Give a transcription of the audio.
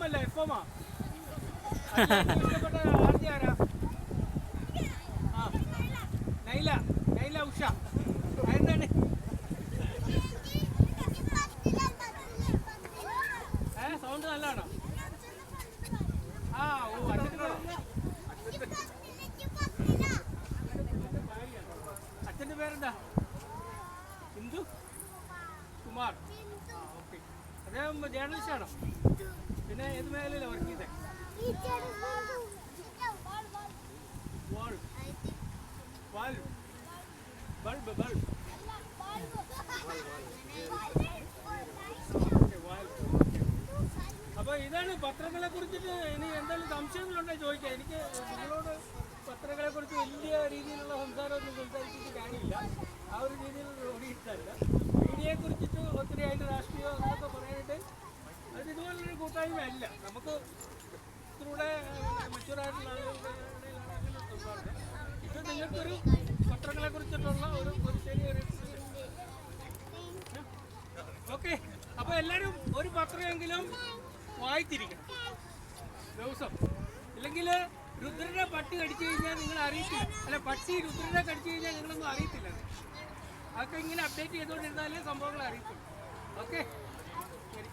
അല്ല എഫോമാ ഇഷ്ടപ്പെട്ട ആർജി ആരാ? ആ നൈല നൈല ഉഷ. എന്താണ് സൗണ്ട് നല്ലതാണോ? ആ ഓ അച്ഛനാണോ? അച്ഛൻ്റെ പേരെന്താ? ഹിന്ദു കുമാർ. ആ ഓക്കെ. അദ്ദേഹം ജേർണലിസ്റ്റാണോ? പിന്നെ ഏത് മേഖലയിലാണ് വർക്ക് ചെയ്തത്? ബൾബ് ബൾബ് അപ്പോൾ ഇതാണ് പത്രങ്ങളെ കുറിച്ചിട്ട്. ഇനി എന്തെങ്കിലും സംശയങ്ങളുണ്ടെങ്കിൽ ചോദിക്കാം. എനിക്ക് നിങ്ങളോട് പത്രങ്ങളെ കുറിച്ച് വലിയ രീതിയിലുള്ള സംസാരമൊന്നും സംസാരിച്ചിട്ട് കാര്യമില്ല. ആ ഒരു രീതിയിൽ ഓടിയിട്ടല്ല. മീഡിയയെ കുറിച്ചിട്ട് ഒത്തിരി അതിൻ്റെ രാഷ്ട്രീയം അങ്ങനെയൊക്കെ പറയാനായിട്ട് അത് ഇതുപോലൊരു കൂട്ടായ്മ അല്ല. നമുക്ക് ഇതിലൂടെ മറ്റൊരായിട്ടുള്ള ആളുകളുടെ അങ്ങനെ സംസാരിക്കാം. ഇത് നിങ്ങൾക്കൊരു പത്രങ്ങളെ കുറിച്ചിട്ടുള്ള ഒരു ചെറിയൊരു ഓക്കെ. അപ്പോൾ എല്ലാവരും ഒരു പത്രമെങ്കിലും വായിച്ചിരിക്കണം ദിവസം. ഇല്ലെങ്കിൽ രുദ്രനെ പട്ടി കടിച്ചു കഴിഞ്ഞാൽ നിങ്ങൾ അറിയത്തില്ല. അല്ല, പട്ടി രുദ്രനെ കടിച്ചു കഴിഞ്ഞാൽ നിങ്ങളൊന്നും അറിയത്തില്ല. അതൊക്കെ ഇങ്ങനെ അപ്ഡേറ്റ് ചെയ്തുകൊണ്ടിരുന്നാലേ സംഭവങ്ങൾ അറിയത്തുള്ളൂ. ഓക്കെ, ശരി.